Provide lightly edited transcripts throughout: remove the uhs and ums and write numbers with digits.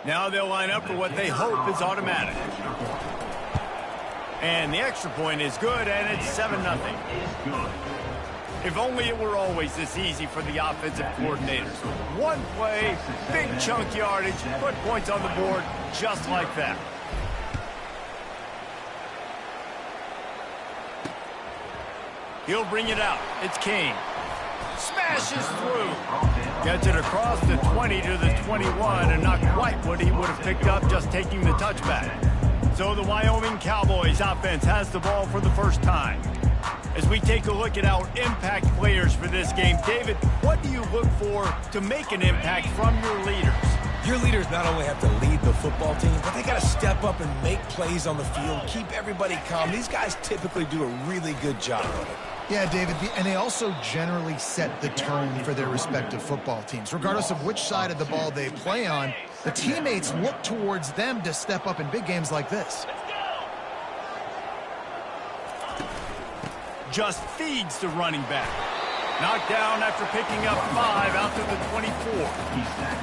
Now they'll line up for what they hope is automatic. And the extra point is good, and it's 7-0. If only it were always this easy for the offensive coordinators. One play, big chunk yardage, put points on the board just like that. He'll bring it out. It's Kane. Smashes through. Gets it across the 20 to the 21, and not quite what he would have picked up just taking the touchback. So the Wyoming Cowboys offense has the ball for the first time. As we take a look at our impact players for this game, David, what do you look for to make an impact from your leaders? Your leaders not only have to lead the football team, but they got to step up and make plays on the field, keep everybody calm. These guys typically do a really good job of it. Yeah, David, and they also generally set the tone for their respective football teams. Regardless of which side of the ball they play on, the teammates look towards them to step up in big games like this. Just feeds the running back. Knocked down after picking up 5 out to the 24.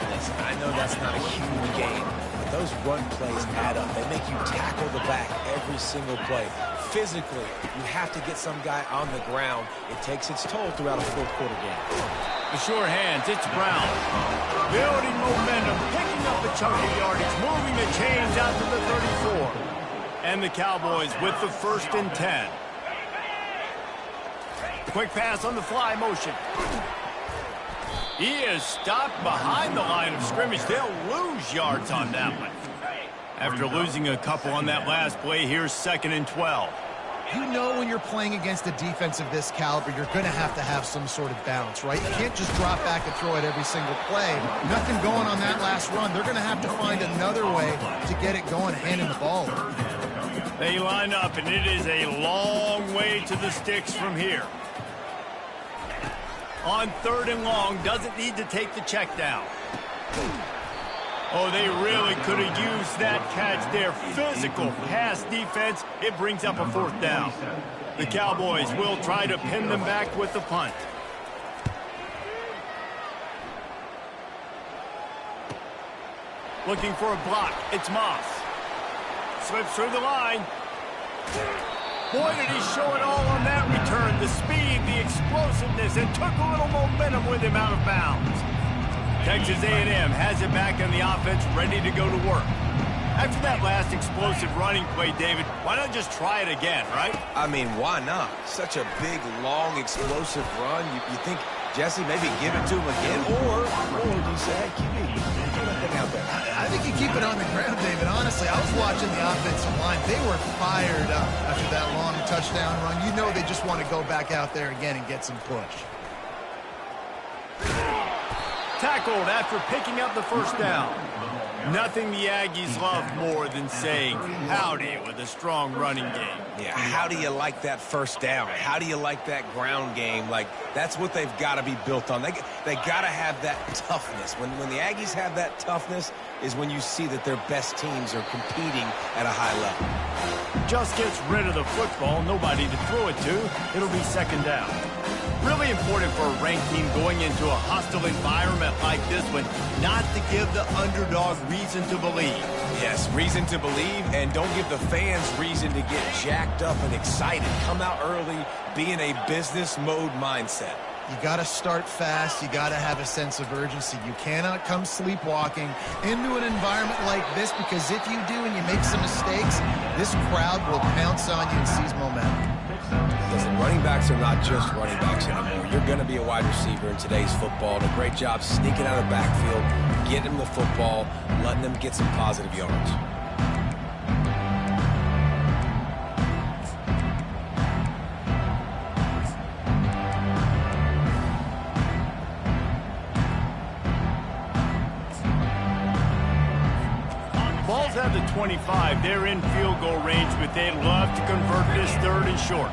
Listen, I know that's not a huge game, but those run plays add up. They make you tackle the back every single play. Physically, you have to get some guy on the ground. It takes its toll throughout a fourth-quarter game. The sure hands, it's Brown. Building momentum, picking up a chunk of yardage, moving the chains out to the 34. And the Cowboys with the 1st and 10. Quick pass on the fly motion. He is stopped behind the line of scrimmage. They'll lose yards on that one. After losing a couple on that last play, here's 2nd and 12. You know when you're playing against a defense of this caliber, you're going to have some sort of balance, right? You can't just drop back and throw it every single play. Nothing going on that last run. They're going to have to find another way to get it going, handing the ball. They line up, and it is a long way to the sticks from here. On 3rd and long, doesn't need to take the check down. Oh, they really could have used that catch there. Physical pass defense. It brings up a 4th down. The Cowboys will try to pin them back with the punt. Looking for a block. It's Moss. Slips through the line. Boy, did he show it all on that return. The speed, the explosiveness, and took a little momentum with him out of bounds. Texas A&M has it back on the offense, ready to go to work. After that last explosive running play, David, why not just try it again, right? I mean, why not? Such a big, long, explosive run. You think, Jesse, maybe give it to him again? Or do you say, hey, QB, get that thing out there? I think you keep it on the ground, David. Honestly, I was watching the offensive line. They were fired up after that long touchdown run. You know they just want to go back out there again and get some push. Tackled after picking up the 1st down. Nothing the Aggies love more than saying howdy with a strong running game. Yeah, how do you like that 1st down? How do you like that ground game? Like, that's what they've got to be built on. They got to have that toughness. When the Aggies have that toughness is when you see that their best teams are competing at a high level. Just gets rid of the football, nobody to throw it to. It'll be 2nd down. Really important for a ranked team going into a hostile environment like this one, not to give the underdog reason to believe. Yes, reason to believe, and don't give the fans reason to get jacked up and excited. Come out early, be in a business mode mindset. You got to start fast. You got to have a sense of urgency. You cannot come sleepwalking into an environment like this, because if you do and you make some mistakes, this crowd will pounce on you and seize momentum. Listen, running backs are not just running backs anymore. You're going to be a wide receiver in today's football. And a great job sneaking out of the backfield, getting them the football, letting them get some positive yards. Balls have the 25. They're in field goal range, but they'd love to convert this 3rd and short.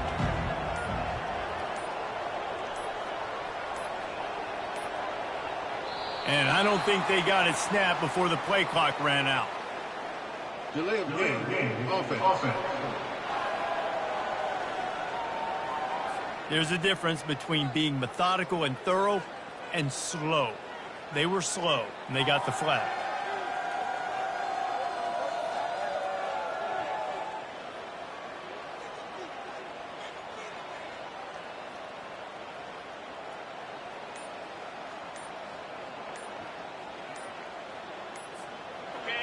And I don't think they got it snapped before the play clock ran out. Delay of game. Offense. There's a difference between being methodical and thorough and slow. They were slow, and they got the flag.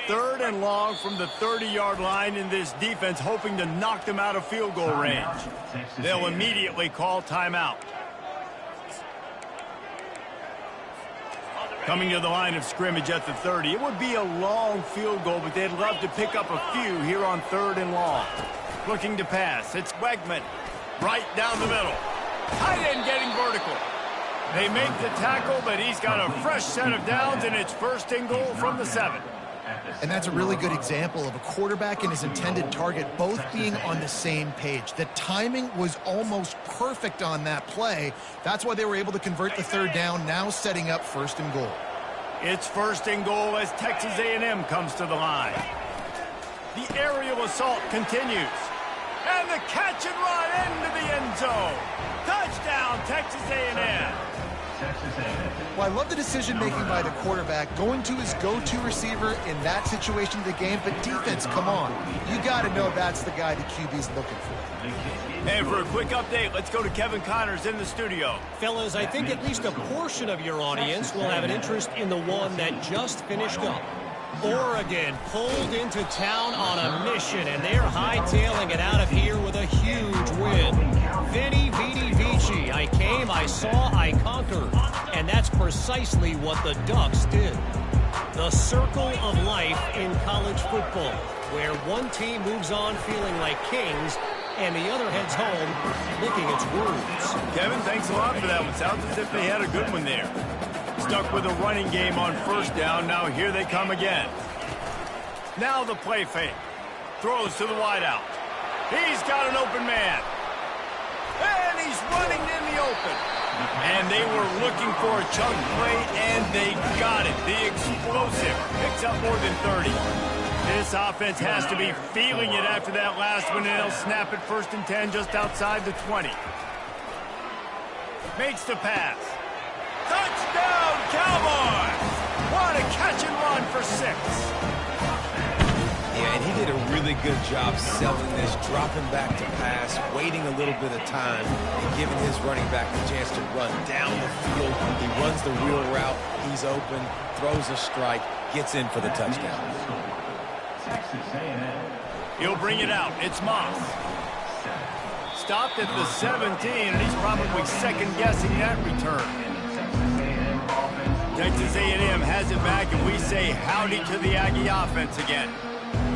3rd and long from the 30-yard line, in this defense hoping to knock them out of field goal range. They'll immediately call timeout. Coming to the line of scrimmage at the 30. It would be a long field goal, but they'd love to pick up a few here on 3rd and long. Looking to pass. It's Wegman. Right down the middle. Tight end getting vertical. They make the tackle, but he's got a fresh set of downs, and it's 1st and goal from the 7. And that's a really good example of a quarterback and his intended target both being on the same page. The timing was almost perfect on that play. That's why they were able to convert the 3rd down, now setting up 1st and goal. It's 1st and goal as Texas A&M comes to the line. The aerial assault continues. And the catch and run into the end zone. Touchdown, Texas A&M. Well, I love the decision-making by the quarterback, going to his go-to receiver in that situation of the game. But defense, come on. You got to know that's the guy the QB's looking for. And for a quick update, let's go to Kevin Connors in the studio. Fellas, I think at least a portion of your audience will have an interest in the one that just finished up. Oregon pulled into town on a mission, and they're hightailing it out of here with a huge win. Vinny Vidi Vici, I came, I saw, I conquered. And that's precisely what the Ducks did. The circle of life in college football, where one team moves on feeling like kings, and the other heads home licking its wounds. Kevin, thanks a lot for that one. Sounds as if they had a good one there. Stuck with a running game on 1st down. Now here they come again. Now the play fake. Throws to the wideout. He's got an open man. And he's running in the open. And they were looking for a chunk play, and they got it. The explosive picks up more than 30. This offense has to be feeling it after that last one, and they'll snap it 1st and 10 just outside the 20. Makes the pass. Touchdown, Cowboys! What a catch and run for 6. Yeah, and he did a really good job selling this, dropping back to pass, waiting a little bit of time, and giving his running back a chance to run down the field. He runs the wheel route. He's open, throws a strike, gets in for the touchdown. He'll bring it out. It's Moss. Stopped at the 17, and he's probably second-guessing that return. Texas A&M has it back, and we say howdy to the Aggie offense again.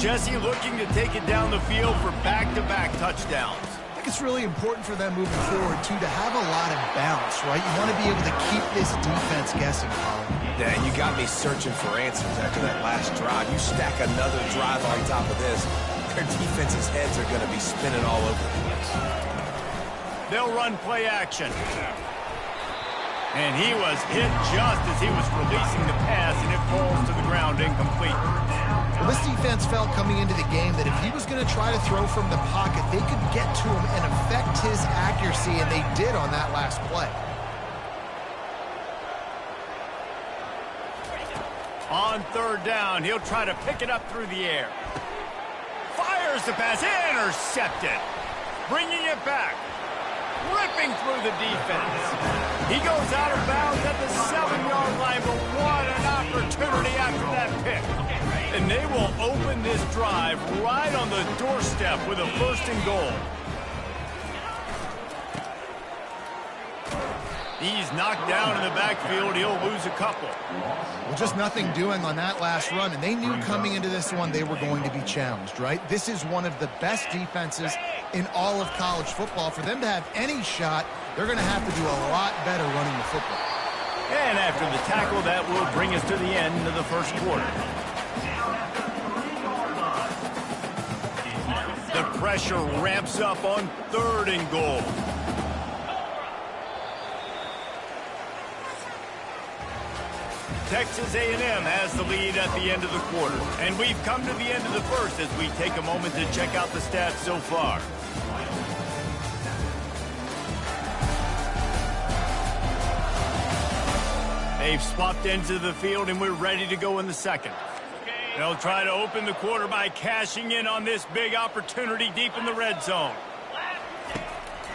Jesse looking to take it down the field for back-to-back touchdowns. I think it's really important for them moving forward, too, to have a lot of bounce, right? You want to be able to keep this defense guessing, Colin. Dan, you got me searching for answers after that last drive. You stack another drive on top of this, their defense's heads are going to be spinning all over the place. They'll run play action. And he was hit just as he was releasing the pass, and it falls to the ground incomplete. Well, this defense felt coming into the game that if he was going to try to throw from the pocket, they could get to him and affect his accuracy, and they did on that last play. On 3rd down, he'll try to pick it up through the air. Fires the pass, intercepted. Bringing it back. Ripping through the defense. He goes out of bounds at the 7-yard line, but what an opportunity after that pick. And they will open this drive right on the doorstep with a 1st and goal. He's knocked down in the backfield. He'll lose a couple. Well, just nothing doing on that last run, and they knew coming into this one they were going to be challenged, right? This is one of the best defenses in all of college football. For them to have any shot, they're going to have to do a lot better running the football. And after the tackle, that will bring us to the end of the 1st quarter. The pressure ramps up on 3rd and goal. Texas A&M has the lead at the end of the quarter. And we've come to the end of the 1st as we take a moment to check out the stats so far. They've swapped ends of the field, and we're ready to go in the 2nd. They'll try to open the quarter by cashing in on this big opportunity deep in the red zone.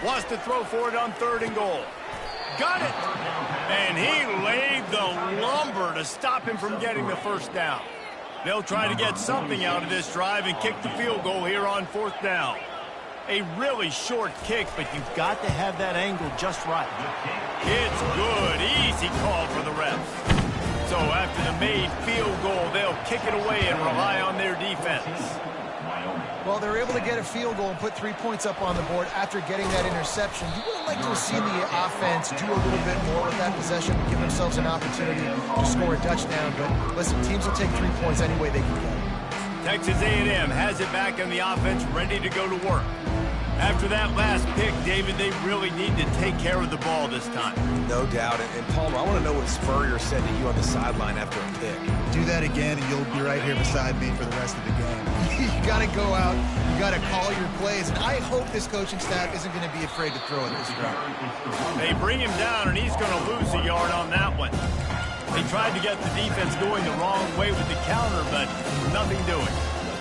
Wants to throw for it on 3rd and goal. Got it! And he laid the lumber to stop him from getting the 1st down. They'll try to get something out of this drive and kick the field goal here on 4th down. A really short kick, but you've got to have that angle just right. It's good. Easy call for the refs. So after the made field goal, they'll kick it away and rely on their defense. Well, they're able to get a field goal and put 3 points up on the board after getting that interception. You would have liked to have seen the offense do a little bit more with that possession, give themselves an opportunity to score a touchdown. But listen, teams will take 3 points any way they can get it. Texas A&M has it back on the offense, ready to go to work. After that last pick, David, they really need to take care of the ball this time. No doubt. And Palmer, I want to know what Spurrier said to you on the sideline after a pick. Do that again, and you'll be right here beside me for the rest of the game. You got to go out. You got to call your plays. And I hope this coaching staff isn't going to be afraid to throw it this route. They bring him down, and he's going to lose a yard on that one. They tried to get the defense going the wrong way with the counter, but nothing doing.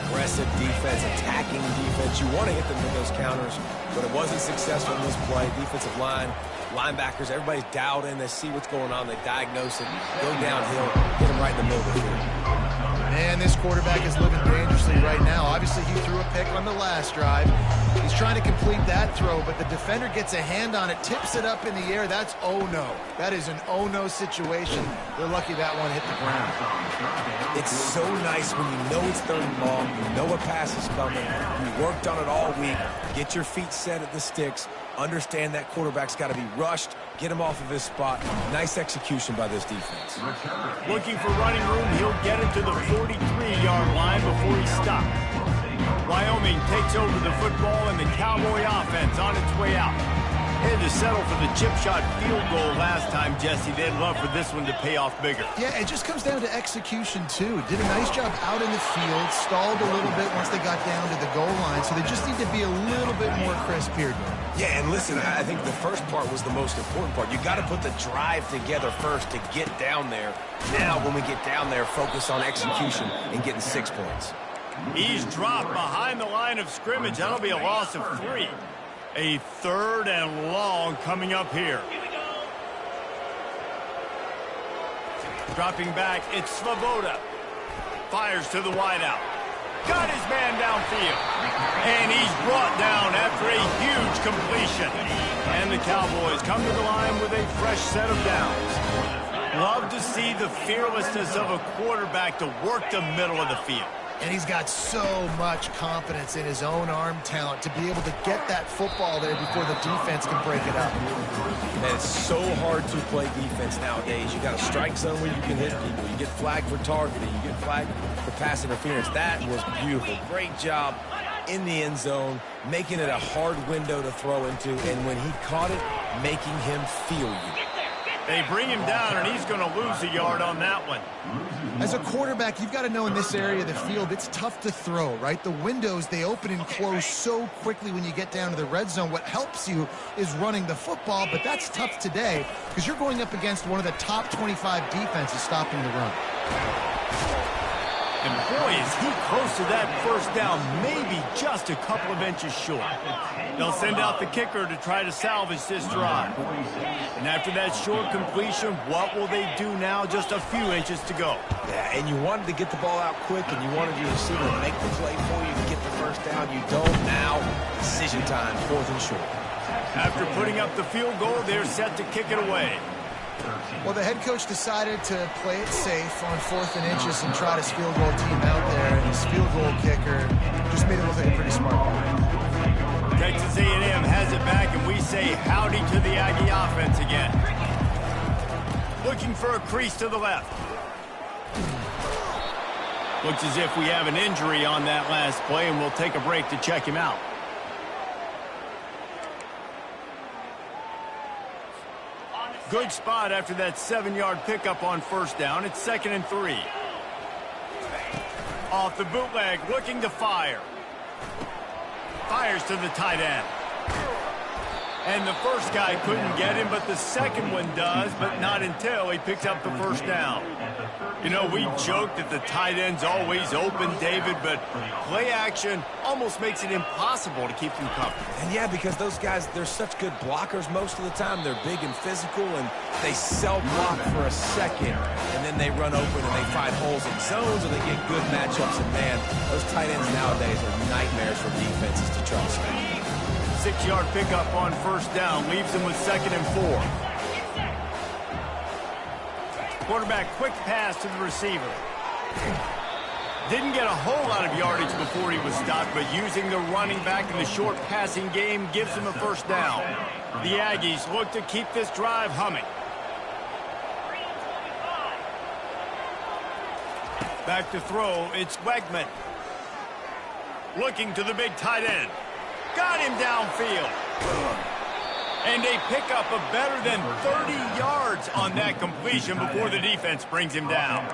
Aggressive defense, attacking defense. You want to hit them with those counters, but it wasn't successful in this play. Defensive line, linebackers, everybody's dialed in. They see what's going on. They diagnose it, go downhill, hit them right in the middle of the field. Man, this quarterback is living dangerously right now. Obviously, he threw a pick on the last drive. He's trying to complete that throw, but the defender gets a hand on it, tips it up in the air. That's oh-no. That is an oh-no situation. They're lucky that one hit the ground. It's so nice when you know it's 3rd and long, you know a pass is coming, you worked on it all week, get your feet set at the sticks, understand that quarterback's got to be rushed, get him off of his spot. Nice execution by this defense. Looking for running room, he'll get it to the 43-yard line before he stopped. Wyoming takes over the football and the Cowboy offense on its way out. Had to settle for the chip shot field goal last time, Jesse. They'd love for this one to pay off bigger. Yeah, it just comes down to execution, too. Did a nice job out in the field, stalled a little bit once they got down to the goal line, so they just need to be a little bit more crisp here. Yeah, and listen, I think the first part was the most important part. You got to put the drive together first to get down there. Now, when we get down there, focus on execution and getting 6 points. He's dropped behind the line of scrimmage. That'll be a loss of 3. A 3rd and long coming up here. Dropping back, it's Svoboda. Fires to the wideout. Got his man downfield. And he's brought down after a huge completion. And the Cowboys come to the line with a fresh set of downs. Love to see the fearlessness of a quarterback to work the middle of the field. And he's got so much confidence in his own arm talent to be able to get that football there before the defense can break it up. And it's so hard to play defense nowadays. You got a strike zone where you can hit people. You get flagged for targeting. You get flagged for pass interference. That was beautiful. Great job in the end zone, making it a hard window to throw into. And when he caught it, making him feel you. They bring him down, and he's going to lose a yard on that one. As a quarterback, you've got to know in this area of the field, it's tough to throw, right? The windows, they open and close so quickly when you get down to the red zone. What helps you is running the football, but that's tough today because you're going up against one of the top 25 defenses stopping the run. And boy, is he close to that first down, maybe just a couple of inches short. They'll send out the kicker to try to salvage this drive. And after that short completion, what will they do now? Just a few inches to go. Yeah, and you wanted to get the ball out quick, and you wanted your receiver to make the play for you to get the first down. You don't now. Decision time, 4th and short. After putting up the field goal, they're set to kick it away. Well, the head coach decided to play it safe on 4th and inches and trot his field goal team out there, and his field goal kicker just made it look like a pretty smart play. Texas A&M has it back, and we say howdy to the Aggie offense again. Looking for a crease to the left. Looks as if we have an injury on that last play, and we'll take a break to check him out. Good spot after that 7-yard pickup on first down. It's 2nd and 3. Off the bootleg, looking to fire. Fires to the tight end. And the first guy couldn't get him, but the second one does, but not until he picks up the first down. You know, we joke that the tight end's always open, David, but play action almost makes it impossible to keep them covered. And yeah, because those guys, they're such good blockers most of the time. They're big and physical, and they self-block for a second, and then they run open and they find holes in zones, or they get good matchups. And man, those tight ends nowadays are nightmares for defenses to trust. 6-yard pickup on first down leaves them with 2nd and 4. Quarterback quick pass to the receiver. Didn't get a whole lot of yardage before he was stopped, but using the running back in the short passing game gives him a first down. The Aggies look to keep this drive humming. Back to throw, it's Wegman. Looking to the big tight end. Got him downfield. And they pick up a better than 30 yards on that completion before the defense brings him down.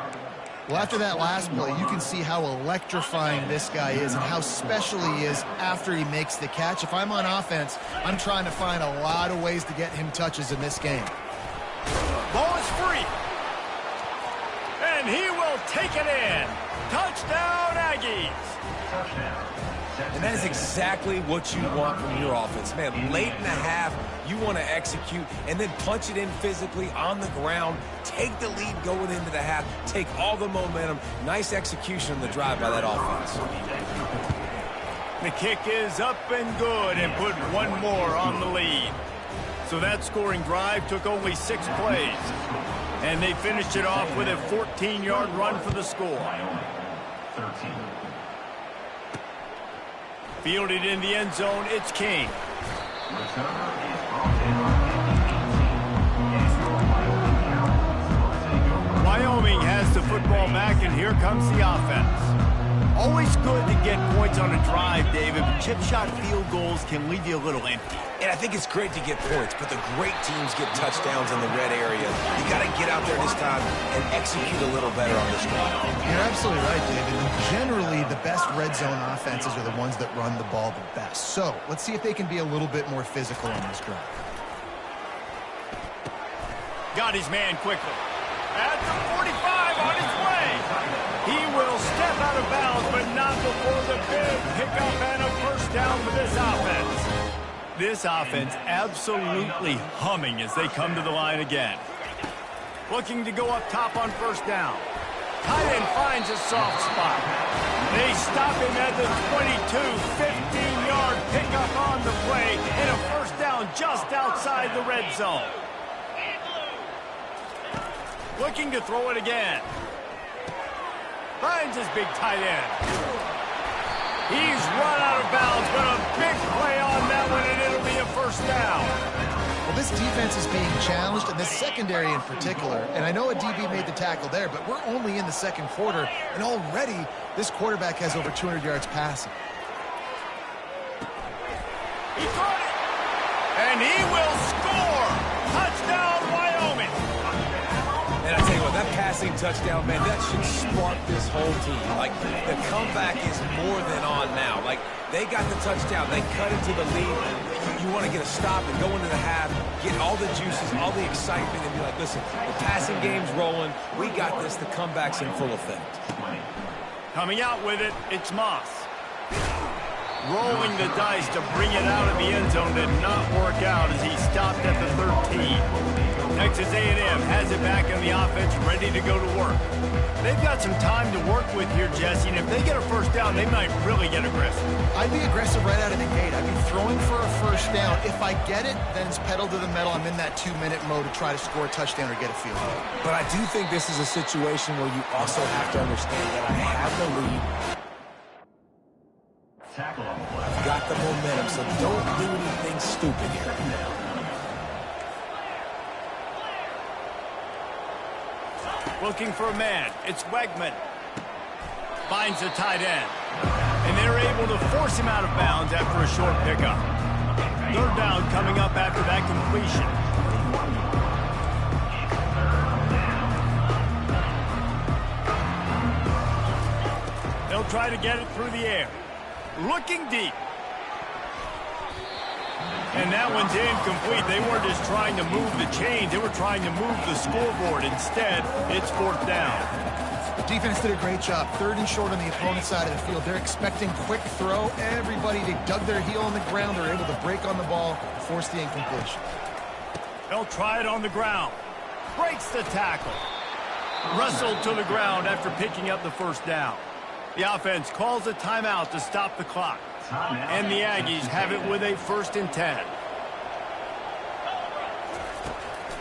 Well, after that last play, you can see how electrifying this guy is and how special he is after he makes the catch. If I'm on offense, I'm trying to find a lot of ways to get him touches in this game. Ball is free. And he will take it in. Touchdown, Aggies. And that is exactly what you want from your offense. Man, late in the half, you want to execute and then punch it in physically on the ground, take the lead going into the half, take all the momentum. Nice execution on the drive by that offense. The kick is up and good and put one more on the lead. So that scoring drive took only 6 plays. And they finished it off with a 14-yard run for the score. 13. Fielded in the end zone, it's King. Wyoming has the football back, and here comes the offense. Always good to get points on a drive, David, but chip shot field goals can leave you a little empty. And I think it's great to get points, but the great teams get touchdowns in the red area. You got to get out there this time and execute a little better on this drive. You're absolutely right, David. Generally, the best red zone offenses are the ones that run the ball the best. So let's see if they can be a little bit more physical on this drive. Got his man quickly. At the 45 on his way. He will step out of bounds, but not before the big pickup and a first down for this offense. This offense absolutely humming as they come to the line again. Looking to go up top on first down. Tight end finds a soft spot. They stop him at the 22, 15-yard pickup on the play, and a first down just outside the red zone. Looking to throw it again. Finds his big tight end. He's run out of bounds, but a big play on that one, and it'll be a first down. Well, this defense is being challenged, and the secondary in particular. And I know a DB made the tackle there, but we're only in the second quarter, and already this quarterback has over 200 yards passing. He caught it, and he will score. Touchdown, Wyoming. And I tell you what, that passing touchdown, man, that should spark this whole team. Like, the comeback is more than on now. Like, they got the touchdown. They cut into the lead. You want to get a stop and go into the half, get all the juices, all the excitement, and be like, listen, the passing game's rolling. We got this. The comeback's in full effect. Coming out with it, it's Moss. Rolling the dice to bring it out of the end zone did not work out as he stopped at the 13. Texas A&M has it back in the offense, ready to go to work. They've got some time to work with here, Jesse, and if they get a first down, they might really get aggressive. I'd be aggressive right out of the gate. I'd be throwing for a first down. If I get it, then it's pedal to the metal. I'm in that 2-minute mode to try to score a touchdown or get a field goal. But I do think this is a situation where you also have to understand that I have the lead. I've got the momentum, so don't do anything stupid here. Looking for a man. It's Wegman. Finds the tight end. And they're able to force him out of bounds after a short pickup. Third down coming up after that completion. They'll try to get it through the air. Looking deep. And that one's incomplete. They weren't just trying to move the chain. They were trying to move the scoreboard. Instead, it's fourth down. The defense did a great job. 3rd and short on the opponent's side of the field. They're expecting quick throw. Everybody, they dug their heel on the ground. They're able to break on the ball, force the incompletion. They'll try it on the ground. Breaks the tackle. Wrestled to the ground after picking up the first down. The offense calls a timeout to stop the clock. And the Aggies have it with a 1st and 10.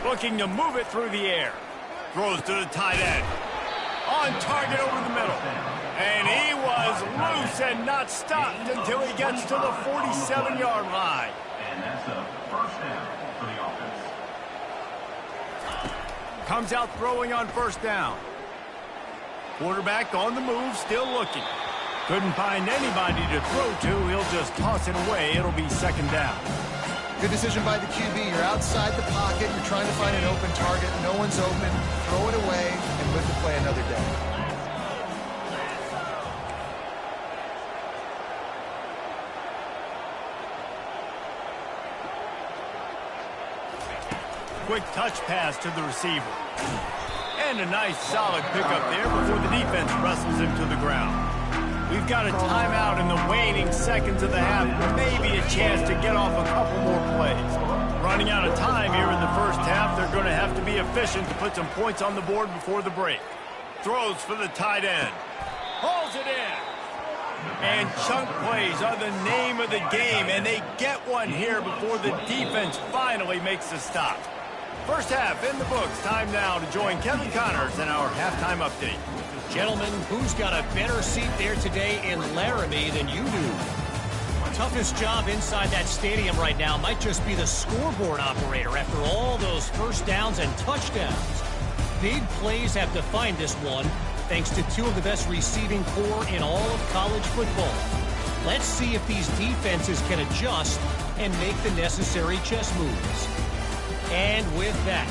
Looking to move it through the air. Throws to the tight end. On target over the middle. And he was loose and not stopped until he gets to the 47-yard line. And that's a first down for the offense. Comes out throwing on first down. Quarterback on the move, still looking. Couldn't find anybody to throw to. He'll just toss it away. It'll be 2nd down. Good decision by the QB. You're outside the pocket. You're trying to find an open target. No one's open. Throw it away and live to play another day. Quick touch pass to the receiver. And a nice solid pickup there before the defense wrestles him to the ground. We've got a timeout in the waning seconds of the half. Maybe a chance to get off a couple more plays. Running out of time here in the first half. They're going to have to be efficient to put some points on the board before the break. Throws for the tight end. Hauls it in. And chunk plays are the name of the game. And they get one here before the defense finally makes the stop. First half in the books. Time now to join Kevin Connors in our halftime update. Gentlemen, who's got a better seat there today in Laramie than you do? Toughest job inside that stadium right now might just be the scoreboard operator after all those first downs and touchdowns. Big plays have defined this one, thanks to 2 of the best receiving corps in all of college football. Let's see if these defenses can adjust and make the necessary chess moves. And with that,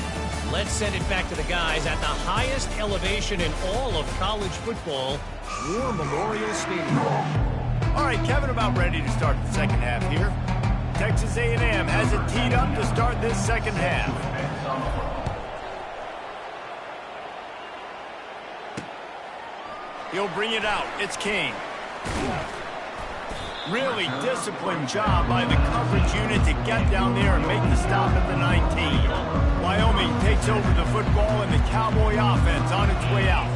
let's send it back to the guys at the highest elevation in all of college football, War Memorial Stadium. All right, Kevin, about ready to start the second half here. Texas A&M has it teed up to start this second half. He'll bring it out. It's King. Really disciplined job by the coverage unit to get down there and make the stop at the 19. Wyoming takes over the football and the Cowboy offense on its way out.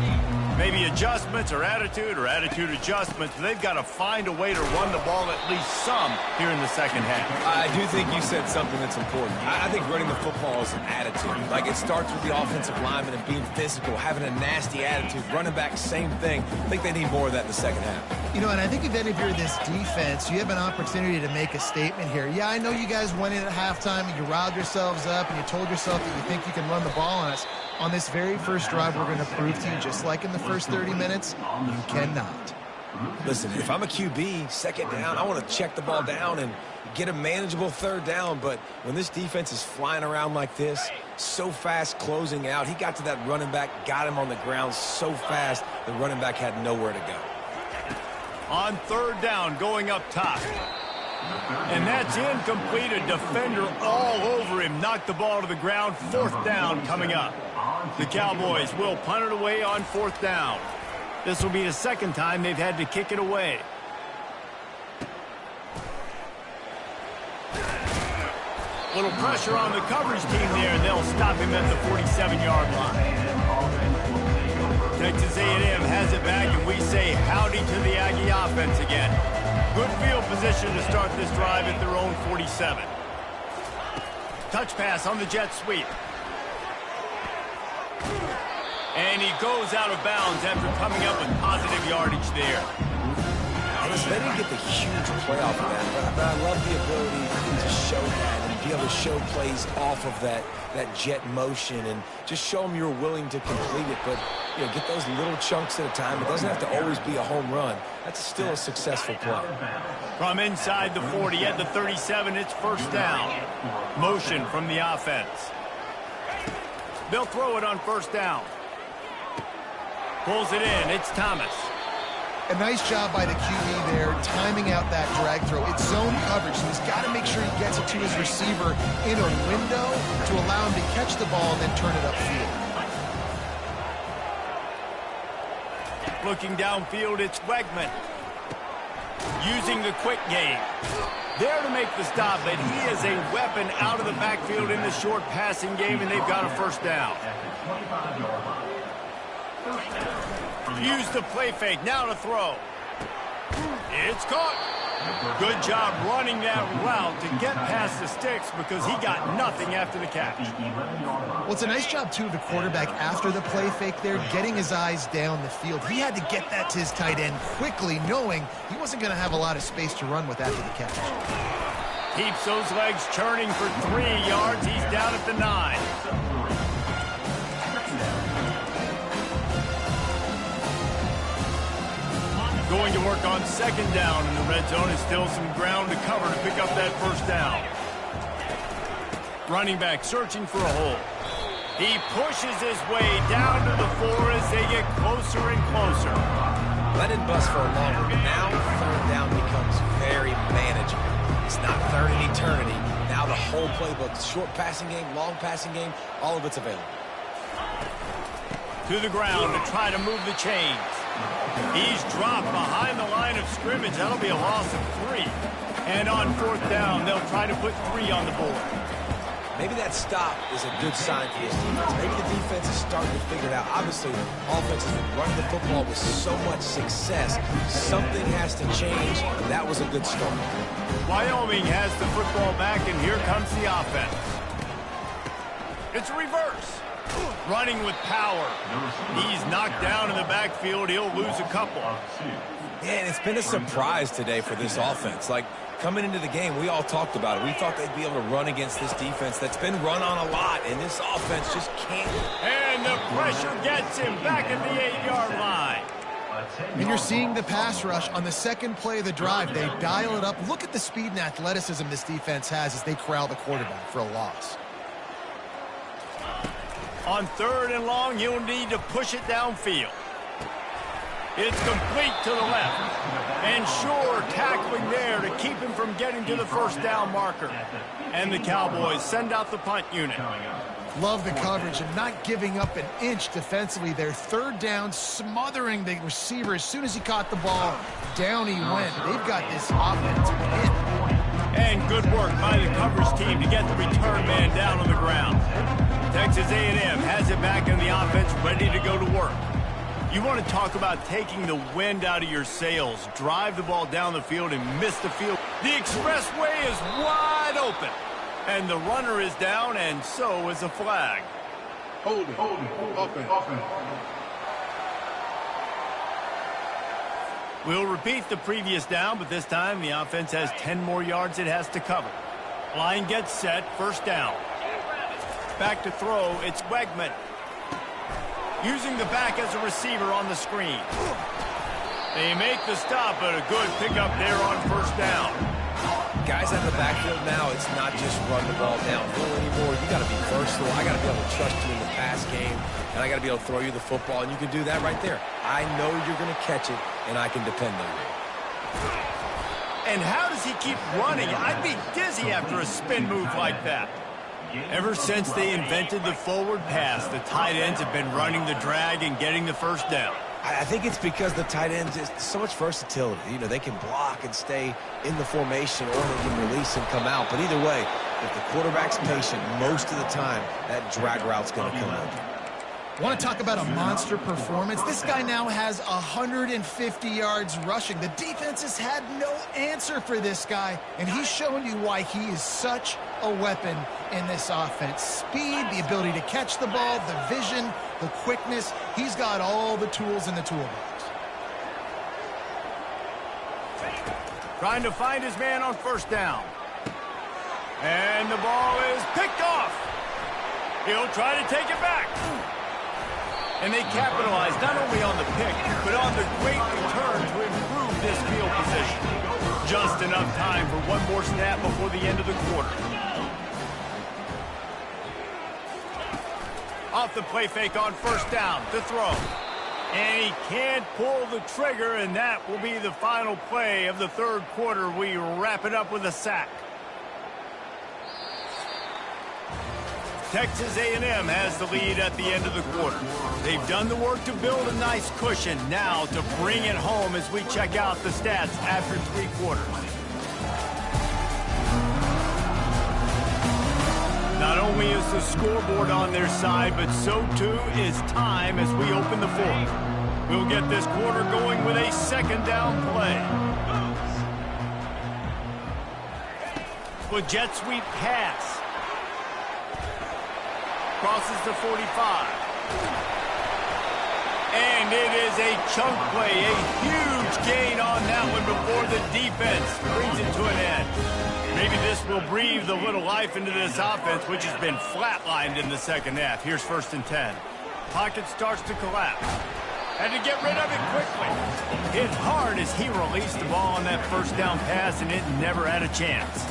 Maybe adjustments or attitude adjustments. They've got to find a way to run the ball at least some here in the second half. I do think you said something that's important. I think running the football is an attitude. Like, it starts with the offensive lineman and being physical, having a nasty attitude. Running back, same thing. I think they need more of that in the second half. You know, and I think even if you're this defense, you have an opportunity to make a statement here. Yeah, I know you guys went in at halftime and you riled yourselves up and you told yourself that you think you can run the ball on us. On this very first drive, we're going to prove to you, just like in the first 30 minutes, you cannot. Listen, if I'm a QB, second down, I want to check the ball down and get a manageable third down. But when this defense is flying around like this, so fast closing out, he got to that running back, got him on the ground so fast, the running back had nowhere to go. On third down, going up top. And that's incomplete. A defender all over him. Knocked the ball to the ground. Fourth down coming up. The Cowboys will punt it away on fourth down. This will be the second time they've had to kick it away. Little pressure on the coverage team there, and they'll stop him at the 47-yard line. Texas A&M has it back, and we say howdy to the Aggie offense again. Good field position to start this drive at their own 47. Touch pass on the jet sweep. And he goes out of bounds after coming up with positive yardage there. Listen, they didn't get the huge playoff of that, but I love the ability to show that and be able to show plays off of that jet motion and just show them you're willing to complete it. But, you know, get those little chunks at a time. It doesn't have to always be a home run. That's still a successful play. From inside the 40 at the 37, it's first down. Motion from the offense. They'll throw it on first down. Pulls it in. It's Thomas. A nice job by the QB there, timing out that drag throw. It's zone coverage, so he's got to make sure he gets it to his receiver in a window to allow him to catch the ball and then turn it upfield. Looking downfield, it's Wegman. Using the quick game. There to make the stop, but he is a weapon out of the backfield in the short passing game, and they've got a first down. Use the play fake, now to throw. It's caught. Good job running that route to get past the sticks because he got nothing after the catch. Well, it's a nice job, too, of the quarterback after the play fake there, getting his eyes down the field. He had to get that to his tight end quickly, knowing he wasn't going to have a lot of space to run with after the catch. Keeps those legs churning for 3 yards. He's down at the 9. Going to work on second down in the red zone. Is still some ground to cover to pick up that first down. Running back searching for a hole. He pushes his way down to the 4 as they get closer and closer. Let it bust for a longer, but now third down becomes very manageable. It's not third and eternity. Now the whole playbook, short passing game, long passing game, all of it's available. To the ground to try to move the chains. He's dropped behind the line of scrimmage. That'll be a loss of 3. And on fourth down, they'll try to put 3 on the board. Maybe that stop is a good sign for this defense. Maybe the defense is starting to figure it out. Obviously, offense has been running the football with so much success. Something has to change. That was a good start. Wyoming has the football back, and here comes the offense. It's a reverse. Running with power. He's knocked down in the backfield. He'll lose a couple. Yeah, and it's been a surprise today for this offense. Like, coming into the game, we all talked about it. We thought they'd be able to run against this defense that's been run on a lot, and this offense just can't. And the pressure gets him back at the 8-yard line. And you're seeing the pass rush on the second play of the drive. They dial it up. Look at the speed and athleticism this defense has as they corral the quarterback for a loss. On third and long, you'll need to push it downfield. It's complete to the left. And sure, tackling there to keep him from getting to the first down marker. And the Cowboys send out the punt unit. Love the coverage and not giving up an inch defensively. Their third down, smothering the receiver. As soon as he caught the ball, down he went. They've got this offense in. And good work by the coverage team to get the return man down on the ground. Texas A&M has it back in the offense, ready to go to work. You want to talk about taking the wind out of your sails. Drive the ball down the field and miss the field. The expressway is wide open. And the runner is down, and so is a flag. Holding. Offense. We'll repeat the previous down, but this time the offense has 10 more yards it has to cover. Line gets set, first down. Back to throw, it's Wegman. Using the back as a receiver on the screen. They make the stop, but a good pickup there on first down. Guys out of the backfield now, it's not just run the ball downhill anymore. You got to be versatile. I got to be able to trust you in the pass game, and I got to be able to throw you the football, and you can do that right there. I know you're going to catch it, and I can depend on you. And how does he keep running? I'd be dizzy after a spin move like that. Ever since they invented the forward pass, the tight ends have been running the drag and getting the first down. I think it's because the tight ends is so much versatility. You know, they can block and stay in the formation, or they can release and come out. But either way, if the quarterback's patient, most of the time, that drag route's going to come in. Want to talk about a monster performance? This guy now has 150 yards rushing. The defense has had no answer for this guy, and he's showing you why he is such a weapon in this offense. Speed, the ability to catch the ball, the vision, the quickness. He's got all the tools in the toolbox. Trying to find his man on first down. And the ball is picked off. He'll try to take it back. And they capitalize not only on the pick, but on the great return to improve this field position. Just enough time for one more snap before the end of the quarter. Off the play fake on first down to throw. And he can't pull the trigger, and that will be the final play of the third quarter. We wrap it up with a sack. Texas A&M has the lead at the end of the quarter. They've done the work to build a nice cushion. Now to bring it home as we check out the stats after 3 quarters. Not only is the scoreboard on their side, but so too is time as we open the fourth. We'll get this quarter going with a second down play. With jet sweep pass. Crosses the 45. And it is a chunk play, a huge gain on that one before the defense brings it to an end. Maybe this will breathe a little life into this offense, which has been flatlined in the second half. Here's 1st and 10. Pocket starts to collapse. Had to get rid of it quickly. Hit hard as he released the ball on that first down pass, and it never had a chance.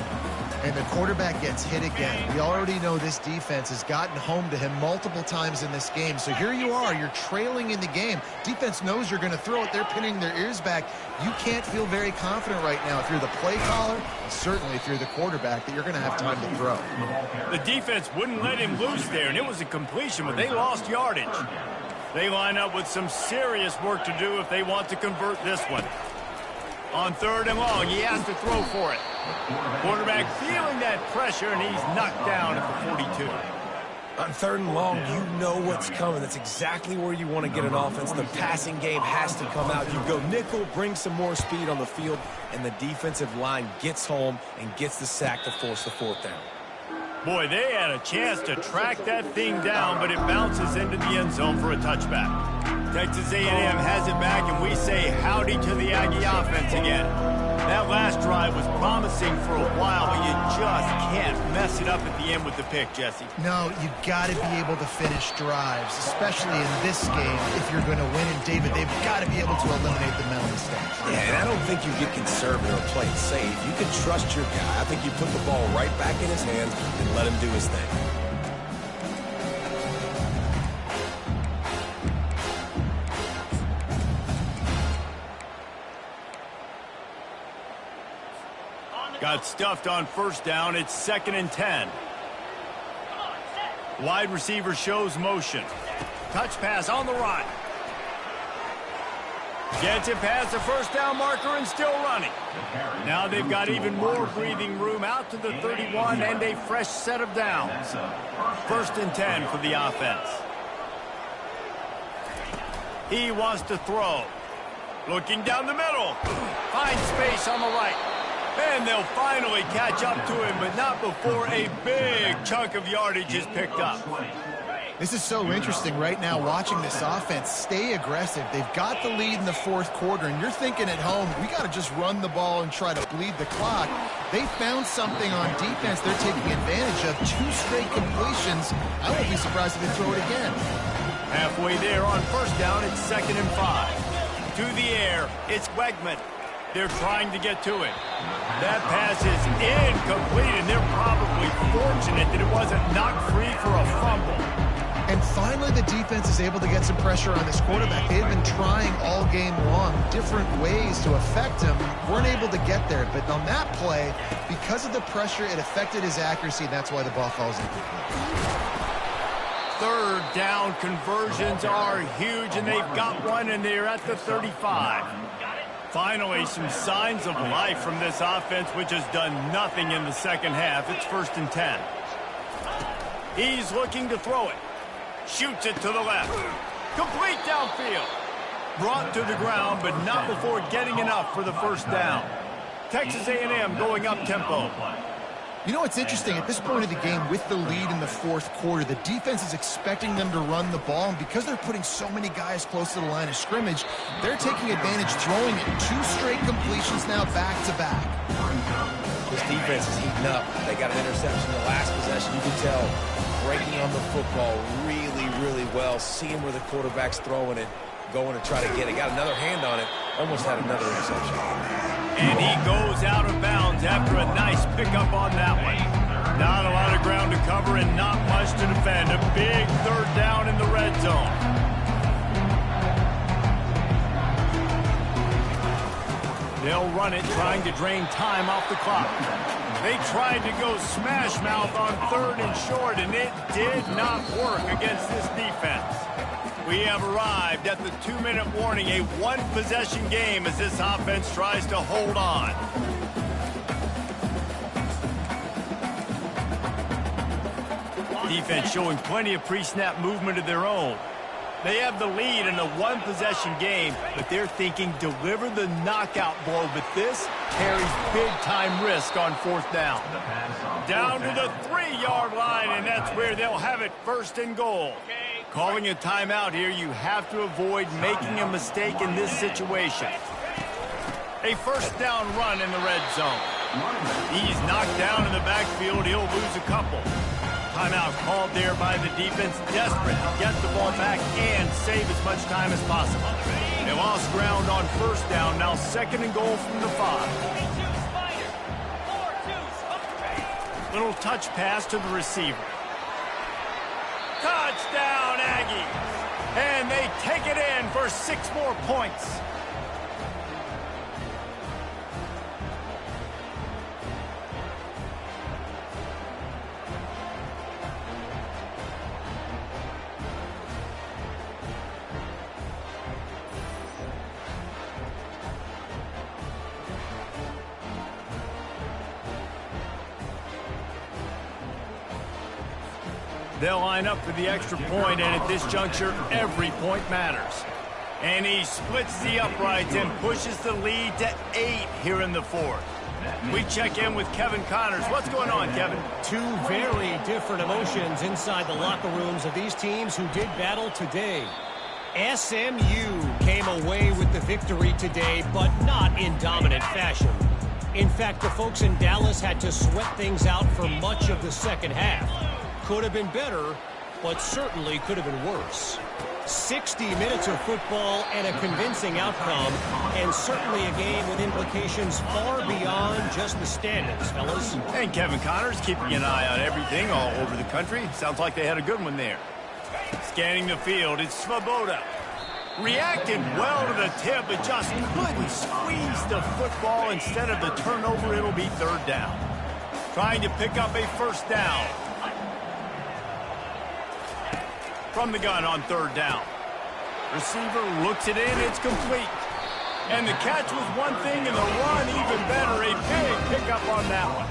And the quarterback gets hit again. We already know this defense has gotten home to him multiple times in this game. So here you are. You're trailing in the game. Defense knows you're going to throw it. They're pinning their ears back. You can't feel very confident right now if you're the play caller, and certainly if you're the quarterback, that you're going to have time to throw. The defense wouldn't let him loose there, and it was a completion, but they lost yardage. They line up with some serious work to do if they want to convert this one. On 3rd and long, he has to throw for it. Quarterback feeling that pressure, and he's knocked down at the 42. On 3rd and long, you know what's coming. That's exactly where you want to get an offense. The passing game has to come out. You go nickel, bring some more speed on the field, and the defensive line gets home and gets the sack to force the 4th down. Boy, they had a chance to track that thing down, but it bounces into the end zone for a touchback. Texas A&M has it back, and we say howdy to the Aggie offense again. That last drive was promising for a while, but you just can't mess it up at the end with the pick, Jesse. No, you've got to be able to finish drives, especially in this game if you're going to win. And, David, they've got to be able to eliminate the mental mistakes. Yeah, and I don't think you get conservative or play it safe. You can trust your guy. I think you put the ball right back in his hands and let him do his thing. Got stuffed on 1st down. It's 2nd and 10. Wide receiver shows motion. Touch pass on the right. Gets it past the 1st down marker and still running. Now they've got even more breathing room out to the 31 and a fresh set of downs. 1st and 10 for the offense. He wants to throw. Looking down the middle. Finds space on the right. And they'll finally catch up to him, but not before a big chunk of yardage is picked up. This is so interesting right now watching this offense stay aggressive. They've got the lead in the 4th quarter, and you're thinking at home, we got to just run the ball and try to bleed the clock. They found something on defense they're taking advantage of. 2 straight completions. I won't be surprised if they throw it again. Halfway there on 1st down, it's 2nd and 5. To the air, it's Wegman. They're trying to get to it. That pass is incomplete, and they're probably fortunate that it wasn't knocked free for a fumble. And finally, the defense is able to get some pressure on this quarterback. They've been trying all game long different ways to affect him. Weren't able to get there. But on that play, because of the pressure, it affected his accuracy. That's why the ball falls incomplete. 3rd down conversions are huge, and they've got one, and they're at the 35. Finally, some signs of life from this offense, which has done nothing in the second half. It's 1st and 10. He's looking to throw it. Shoots it to the left. Complete downfield. Brought to the ground, but not before getting enough for the 1st down. Texas A&M going up tempo. You know what's interesting? At this point of the game, with the lead in the 4th quarter, the defense is expecting them to run the ball, and because they're putting so many guys close to the line of scrimmage, they're taking advantage, throwing it. 2 straight completions now back-to-back. This defense is heating up. They got an interception in the last possession. You can tell breaking on the football really, really well, seeing where the quarterback's throwing it, going to try to get it. Got another hand on it, almost had another interception. And he goes out of bounds after a nice pickup on that one. Not a lot of ground to cover and not much to defend. A big 3rd down in the red zone. They'll run it, trying to drain time off the clock. They tried to go smash mouth on 3rd and short, and it did not work against this defense. We have arrived at the 2-minute warning, a one-possession game as this offense tries to hold on. Defense showing plenty of pre-snap movement of their own. They have the lead in a one-possession game, but they're thinking deliver the knockout blow, but this carries big-time risk on 4th down. Down to the 3-yard line, and that's where they'll have it 1st and goal. Calling a timeout here, you have to avoid making a mistake in this situation. A 1st down run in the red zone. He's knocked down in the backfield. He'll lose a couple. Timeout called there by the defense, desperate to get the ball back and save as much time as possible. They lost ground on 1st down, now 2nd and goal from the 5. Little touch pass to the receiver. Touchdown, Aggies! And they take it in for 6 more points. They'll line up for the extra point, and at this juncture, every point matters. And he splits the uprights and pushes the lead to 8 here in the 4th. We check in with Kevin Connors. What's going on, Kevin? 2 very different emotions inside the locker rooms of these teams who did battle today. SMU came away with the victory today, but not in dominant fashion. In fact, the folks in Dallas had to sweat things out for much of the second half. Could have been better, but certainly could have been worse. 60 minutes of football and a convincing outcome, and certainly a game with implications far beyond just the standings, fellas. And Kevin Connors keeping an eye on everything all over the country. Sounds like they had a good one there. Scanning the field, it's Svoboda. Reacted well to the tip, but just couldn't squeeze the football. Instead of the turnover, it'll be 3rd down. Trying to pick up a 1st down. From the gun on 3rd down. Receiver looks it in, it's complete. And the catch was one thing, and the run even better. A big pickup on that one.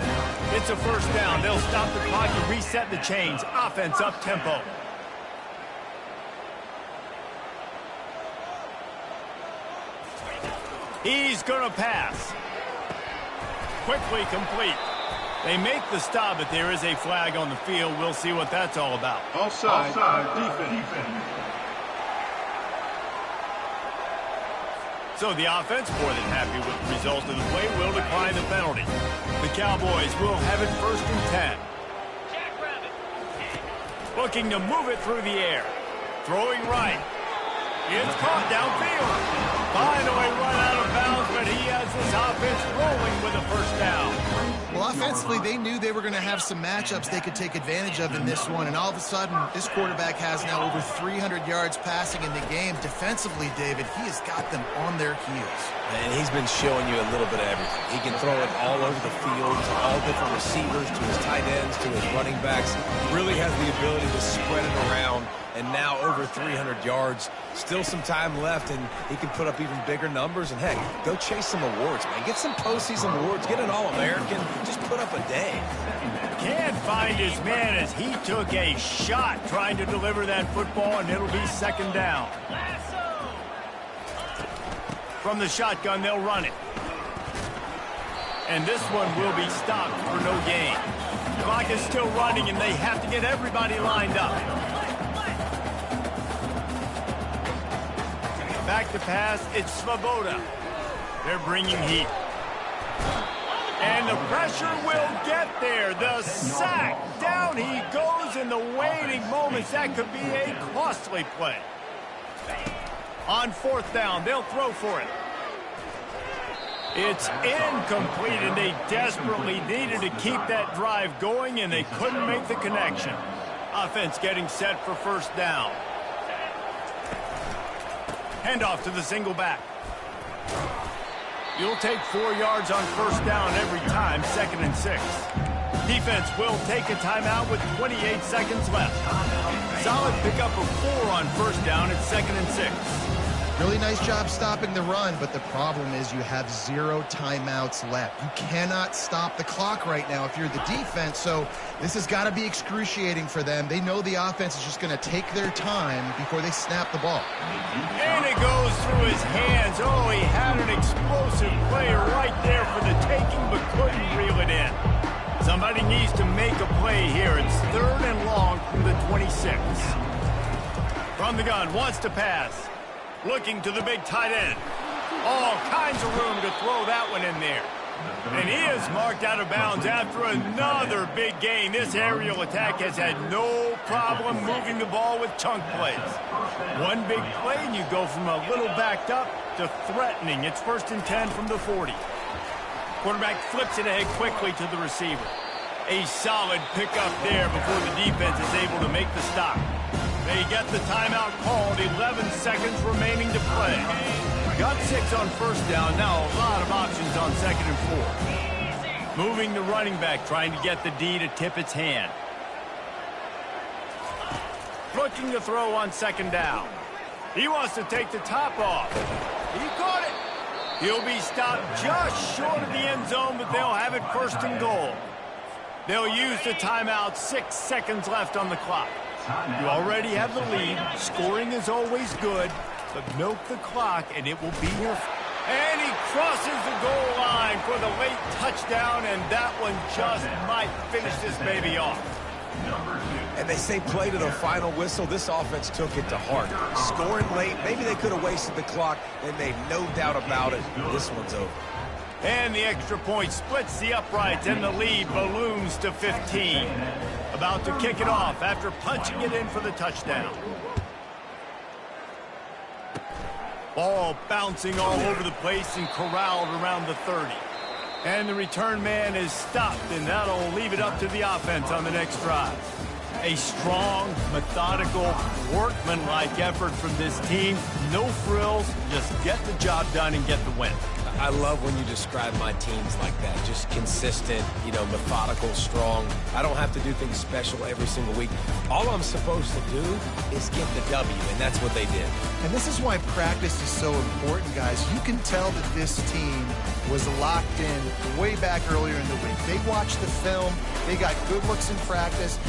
It's a 1st down. They'll stop the clock and reset the chains. Offense up tempo. He's going to pass. Quickly complete. They make the stop, but there is a flag on the field. We'll see what that's all about. Offside. Defense. So the offense, more than happy with the result of the play, will decline the penalty. The Cowboys will have it 1st and 10. Looking to move it through the air. Throwing right. It's caught downfield. Finally run out of bounds, but he has this offense rolling with a 1st down. Well, offensively, they knew they were going to have some matchups they could take advantage of in this one, and all of a sudden, this quarterback has now over 300 yards passing in the game. Defensively, David, he has got them on their heels. And he's been showing you a little bit of everything. He can throw it all over the field to all different receivers, to his tight ends, to his running backs. Really has the ability to spread it around, and now over 300 yards. Still some time left, and he can put up even bigger numbers. And, heck, go chase some awards, man. Get some postseason awards. Get an All-American. Just put up a day. Can't find his man as he took a shot trying to deliver that football, and it'll be 2nd down. From the shotgun, they'll run it. And this one will be stopped for no gain. The clock is still running, and they have to get everybody lined up. Back to pass, it's Svoboda. They're bringing heat. And the pressure will get there. The sack. Down he goes in the waiting moments. That could be a costly play. On 4th down, they'll throw for it. It's incomplete, and they desperately needed to keep that drive going, and they couldn't make the connection. Offense getting set for 1st down. Handoff to the single back. You'll take 4 yards on first down every time, 2nd and 6. Defense will take a timeout with 28 seconds left. Solid pickup of 4 on first down at 2nd and 6. Really nice job stopping the run, but the problem is you have 0 timeouts left. You cannot stop the clock right now if you're the defense, so this has got to be excruciating for them. They know the offense is just going to take their time before they snap the ball. And it goes through his hands. Oh, he had an explosive play right there for the taking, but couldn't reel it in. Somebody needs to make a play here. It's 3rd and long from the 26. From the gun, wants to pass. Looking to the big tight end. All kinds of room to throw that one in there. And he is marked out of bounds after another big gain. This aerial attack has had no problem moving the ball with chunk plays. One big play and you go from a little backed up to threatening. It's 1st and 10 from the 40. Quarterback flips it ahead quickly to the receiver. A solid pickup there before the defense is able to make the stop. They get the timeout called, 11 seconds remaining to play. Got 6 on first down, now a lot of options on 2nd and 4. Moving the running back, trying to get the D to tip its hand. Looking to throw on 2nd down. He wants to take the top off. He caught it. He'll be stopped just short of the end zone, but they'll have it 1st and goal. They'll use the timeout, 6 seconds left on the clock. You already have the lead. Scoring is always good, but milk the clock, and it will be here. And he crosses the goal line for the late touchdown, and that one just might finish this baby off. And they say play to the final whistle. This offense took it to heart. Scoring late, maybe they could have wasted the clock, and they've no doubt about it. This one's over. And the extra point splits the uprights, and the lead balloons to 15. About to kick it off after punching it in for the touchdown. Ball bouncing all over the place and corralled around the 30. And the return man is stopped, and that'll leave it up to the offense on the next drive. A strong, methodical, workmanlike effort from this team. No frills, just get the job done and get the win. I love when you describe my teams like that. Just consistent, methodical, strong. I don't have to do things special every single week. All I'm supposed to do is get the W, and that's what they did. And this is why practice is so important, guys. You can tell that this team was locked in way back earlier in the week. They watched the film. They got good looks in practice.